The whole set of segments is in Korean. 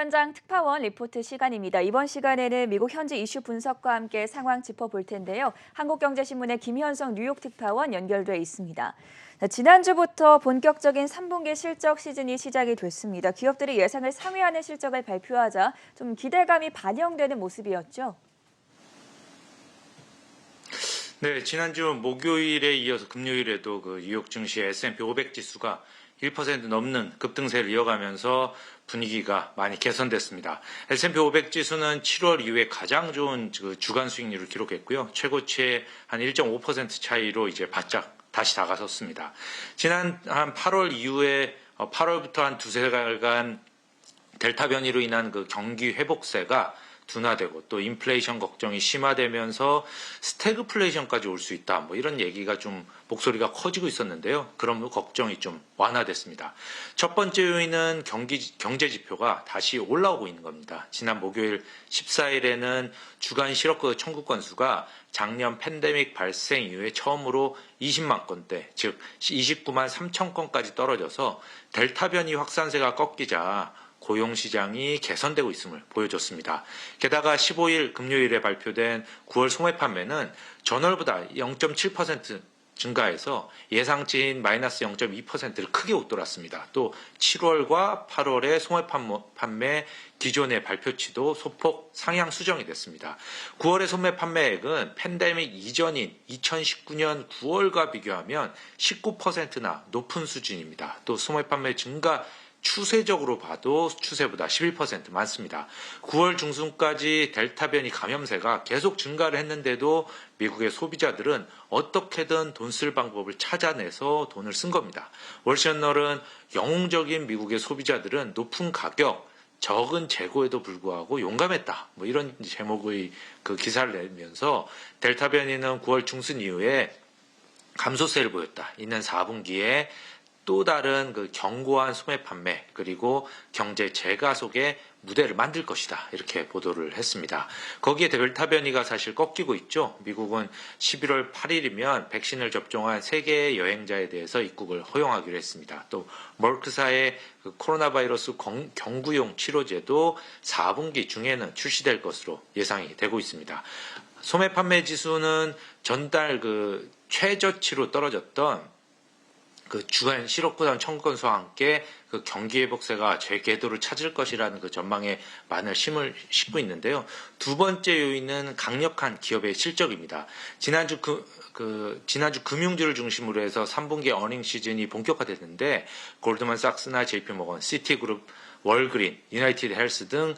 현장 특파원 리포트 시간입니다. 이번 시간에는 미국 현지 이슈 분석과 함께 상황 짚어볼 텐데요. 한국경제신문의 김현성 뉴욕 특파원 연결돼 있습니다. 지난주부터 본격적인 3분기 실적 시즌이 시작이 됐습니다. 기업들이 예상을 상회하는 실적을 발표하자 좀 기대감이 반영되는 모습이었죠. 네, 지난주 목요일에 이어서 금요일에도 뉴욕 증시 S&P 500 지수가 1% 넘는 급등세를 이어가면서 분위기가 많이 개선됐습니다. S&P 500 지수는 7월 이후에 가장 좋은 주간 수익률을 기록했고요. 최고치의 한 1.5% 차이로 이제 바짝 다시 다가섰습니다. 지난 한 8월 이후에 8월부터 한 두세 달간 델타 변이로 인한 경기 회복세가 둔화되고 또 인플레이션 걱정이 심화되면서 스태그플레이션까지 올 수 있다. 이런 얘기가 좀 목소리가 커지고 있었는데요. 그런 걱정이 좀 완화됐습니다. 첫 번째 요인은 경제 지표가 다시 올라오고 있는 겁니다. 지난 목요일 14일에는 주간 실업급여 청구 건수가 작년 팬데믹 발생 이후에 처음으로 20만 건대, 즉 29만 3천 건까지 떨어져서 델타 변이 확산세가 꺾이자 고용시장이 개선되고 있음을 보여줬습니다. 게다가 15일 금요일에 발표된 9월 소매 판매는 전월보다 0.7% 증가해서 예상치인 마이너스 0.2%를 크게 웃돌았습니다. 또 7월과 8월의 소매 판매 기존의 발표치도 소폭 상향 수정이 됐습니다. 9월의 소매 판매액은 팬데믹 이전인 2019년 9월과 비교하면 19%나 높은 수준입니다. 또 소매 판매 증가 추세적으로 봐도 추세보다 11% 많습니다. 9월 중순까지 델타 변이 감염세가 계속 증가를 했는데도 미국의 소비자들은 어떻게든 돈 쓸 방법을 찾아내서 돈을 쓴 겁니다. 월셔널은 영웅적인 미국의 소비자들은 높은 가격, 적은 재고에도 불구하고 용감했다. 이런 제목의 기사를 내면서 델타 변이는 9월 중순 이후에 감소세를 보였다. 이는 4분기에 또 다른 견고한 소매 판매 그리고 경제 재가속의 무대를 만들 것이다. 이렇게 보도를 했습니다. 거기에 델타 변이가 사실 꺾이고 있죠. 미국은 11월 8일이면 백신을 접종한 세계의 여행자에 대해서 입국을 허용하기로 했습니다. 또 머크사의 코로나 바이러스 경구용 치료제도 4분기 중에는 출시될 것으로 예상이 되고 있습니다. 소매 판매 지수는 전달 최저치로 떨어졌던 주간 실업급여 청구 건수와 함께 경기 회복세가 재궤도를 찾을 것이라는 전망에 많은 힘을 싣고 있는데요. 두 번째 요인은 강력한 기업의 실적입니다. 지난주 금융주를 중심으로 해서 3분기 어닝 시즌이 본격화됐는데 골드만삭스나 JP모건, 시티그룹, 월그린, 유나이티드 헬스 등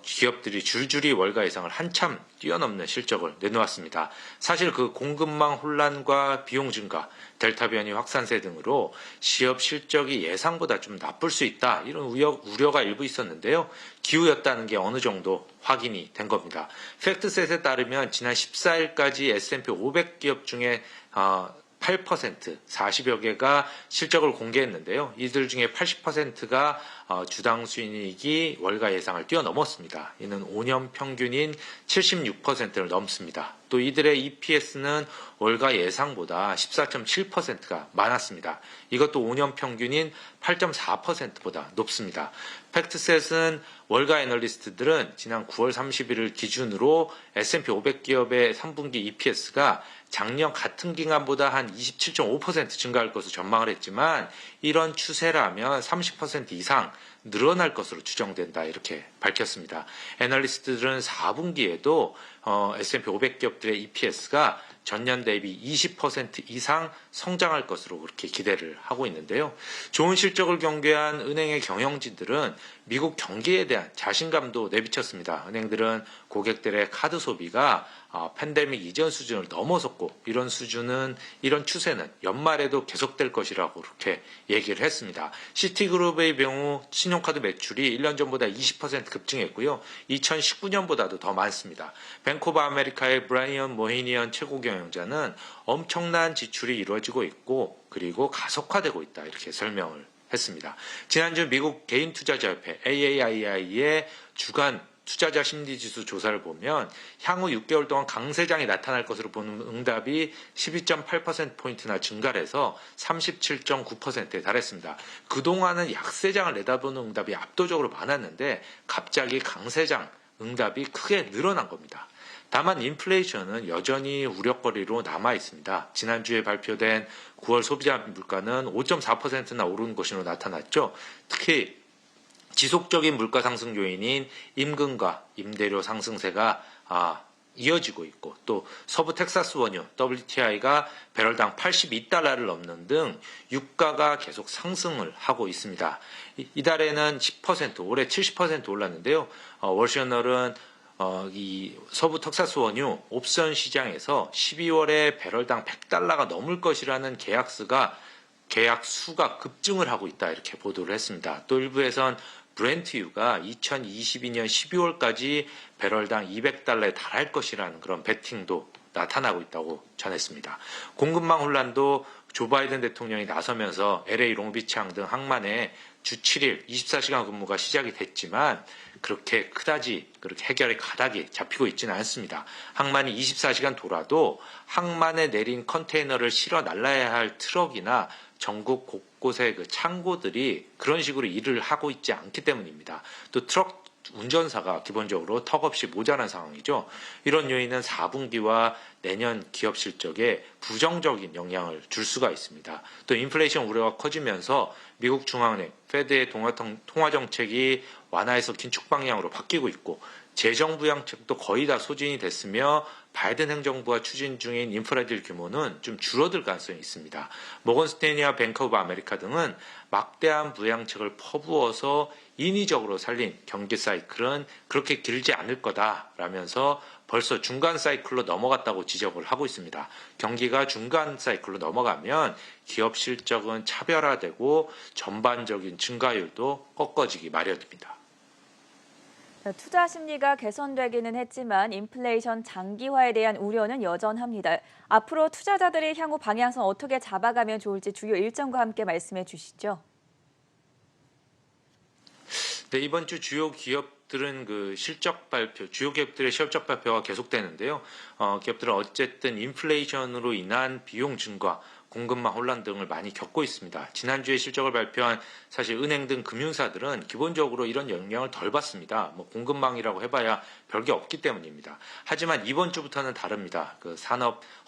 기업들이 줄줄이 월가 예상을 한참 뛰어넘는 실적을 내놓았습니다. 사실 공급망 혼란과 비용 증가, 델타 변이 확산세 등으로 기업 실적이 예상보다 좀 나쁠 수 있다. 이런 우려가 일부 있었는데요. 기우였다는 게 어느 정도 확인이 된 겁니다. 팩트셋에 따르면 지난 14일까지 S&P 500 기업 중에 8%, 40여 개가 실적을 공개했는데요. 이들 중에 80%가 주당 수익이 월가 예상을 뛰어넘었습니다. 이는 5년 평균인 76%를 넘습니다. 또 이들의 EPS는 월가 예상보다 14.7%가 많았습니다. 이것도 5년 평균인 8.4%보다 높습니다. 팩트셋은 월가 애널리스트들은 지난 9월 30일을 기준으로 S&P 500 기업의 3분기 EPS가 작년 같은 기간보다 한 27.5% 증가할 것으로 전망을 했지만 이런 추세라면 30% 이상 늘어날 것으로 추정된다 이렇게 밝혔습니다. 애널리스트들은 4분기에도 S&P 500 기업들의 EPS가 전년 대비 20% 이상 성장할 것으로 그렇게 기대를 하고 있는데요. 좋은 실적을 경계한 은행의 경영진들은 미국 경기에 대한 자신감도 내비쳤습니다. 은행들은 고객들의 카드 소비가 팬데믹 이전 수준을 넘어섰고 이런 추세는 연말에도 계속될 것이라고 그렇게 얘기를 했습니다. 시티그룹의 경우 신용카드 매출이 1년 전보다 20% 급증했고요. 2019년보다도 더 많습니다. 뱅크 오브 아메리카의 브라이언 모히니언 최고 경영자는 엄청난 지출이 이루어지고 있고 그리고 가속화되고 있다 이렇게 설명을 했습니다. 지난주 미국 개인투자자협회 AAII의 주간 투자자 심리지수 조사를 보면 향후 6개월 동안 강세장이 나타날 것으로 보는 응답이 12.8%포인트나 증가를 해서 37.9%에 달했습니다. 그동안은 약세장을 내다보는 응답이 압도적으로 많았는데 갑자기 강세장 응답이 크게 늘어난 겁니다. 다만 인플레이션은 여전히 우려거리로 남아 있습니다. 지난주에 발표된 9월 소비자 물가는 5.4%나 오른 것으로 나타났죠. 특히 지속적인 물가 상승 요인인 임금과 임대료 상승세가 이어지고 있고, 또 서부 텍사스 원유 WTI가 배럴당 82달러를 넘는 등 유가가 계속 상승을 하고 있습니다. 이달에는 10%, 올해 70% 올랐는데요. 월셔널은 이 서부 텍사스 원유 옵션 시장에서 12월에 배럴당 100달러가 넘을 것이라는 계약수가 급증을 하고 있다, 이렇게 보도를 했습니다. 또 일부에선 브렌트유가 2022년 12월까지 배럴당 200달러에 달할 것이라는 그런 베팅도 나타나고 있다고 전했습니다. 공급망 혼란도 조 바이든 대통령이 나서면서 LA 롱비치항 등 항만에 주 7일 24시간 근무가 시작이 됐지만 그렇게 해결의 가닥이 잡히고 있지는 않습니다. 항만이 24시간 돌아도 항만에 내린 컨테이너를 실어 날라야 할 트럭이나 전국 곳곳의 그 창고들이 그런 식으로 일을 하고 있지 않기 때문입니다. 또 트럭 운전사가 기본적으로 턱없이 모자란 상황이죠. 이런 요인은 4분기와 내년 기업 실적에 부정적인 영향을 줄 수가 있습니다. 또 인플레이션 우려가 커지면서 미국 중앙은행 페드의 통화 정책이 완화해서 긴축 방향으로 바뀌고 있고, 재정 부양책도 거의 다 소진이 됐으며 바이든 행정부가 추진 중인 인프라딜 규모는 좀 줄어들 가능성이 있습니다. 모건스테인리와 뱅크 오브 아메리카 등은 막대한 부양책을 퍼부어서 인위적으로 살린 경기 사이클은 그렇게 길지 않을 거다라면서 벌써 중간 사이클로 넘어갔다고 지적을 하고 있습니다. 경기가 중간 사이클로 넘어가면 기업 실적은 차별화되고 전반적인 증가율도 꺾어지기 마련입니다. 투자 심리가 개선되기는 했지만 인플레이션 장기화에 대한 우려는 여전합니다. 앞으로 투자자들이 향후 방향성 어떻게 잡아가면 좋을지 주요 일정과 함께 말씀해 주시죠. 네, 이번 주 주요 기업들은 주요 기업들의 실적 발표가 계속되는데요. 기업들은 어쨌든 인플레이션으로 인한 비용 증가, 공급망 혼란 등을 많이 겪고 있습니다. 지난주에 실적을 발표한 사실 은행 등 금융사들은 기본적으로 이런 영향을 덜 받습니다. 공급망이라고 해봐야 별게 없기 때문입니다. 하지만 이번 주부터는 다릅니다.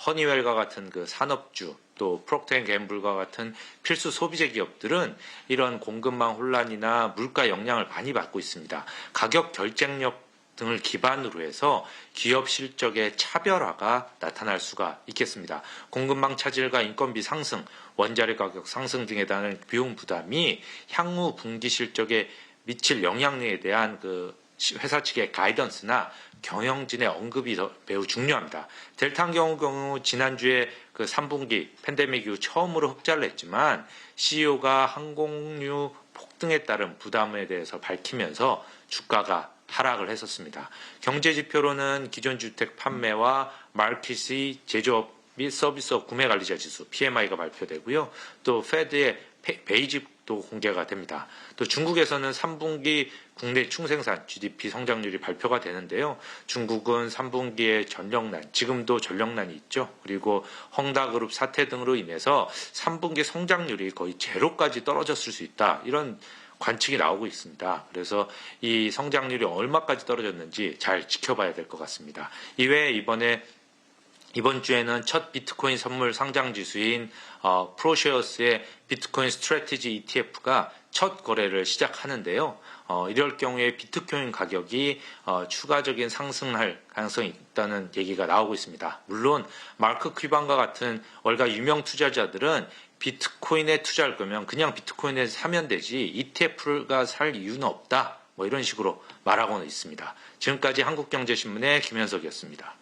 허니웰과 같은 산업주, 또 프록터앤갬블과 같은 필수 소비재 기업들은 이런 공급망 혼란이나 물가 영향을 많이 받고 있습니다. 가격 결정력 등을 기반으로 해서 기업 실적의 차별화가 나타날 수가 있겠습니다. 공급망 차질과 인건비 상승, 원자재 가격 상승 등에 대한 비용 부담이 향후 분기 실적에 미칠 영향에 대한 회사 측의 가이던스나 경영진의 언급이 매우 중요합니다. 델타 경우 지난주에 3분기 팬데믹 이후 처음으로 흑자를 냈지만 CEO가 항공유 폭등에 따른 부담에 대해서 밝히면서 주가가 하락을 했었습니다. 경제 지표로는 기존 주택 판매와 마켓의 제조업 및 서비스업 구매 관리자 지수 PMI가 발표되고요. 또 페드의 베이직도 공개가 됩니다. 또 중국에서는 3분기 국내 충생산 GDP 성장률이 발표가 되는데요. 중국은 3분기에 지금도 전력난이 있죠. 그리고 헝다그룹 사태 등으로 인해서 3분기 성장률이 거의 제로까지 떨어졌을 수 있다, 이런 관측이 나오고 있습니다. 그래서 이 성장률이 얼마까지 떨어졌는지 잘 지켜봐야 될 것 같습니다. 이외에 이번 주에는 첫 비트코인 선물 상장 지수인 프로쉐어스의 비트코인 스트래티지 ETF가 첫 거래를 시작하는데요. 이럴 경우에 비트코인 가격이 추가적인 상승할 가능성이 있다는 얘기가 나오고 있습니다. 물론 마크 퀴반과 같은 월가 유명 투자자들은 비트코인에 투자할 거면 그냥 비트코인에 사면 되지 ETF가 살 이유는 없다, 이런 식으로 말하고는 있습니다. 지금까지 한국경제신문의 김현석이었습니다.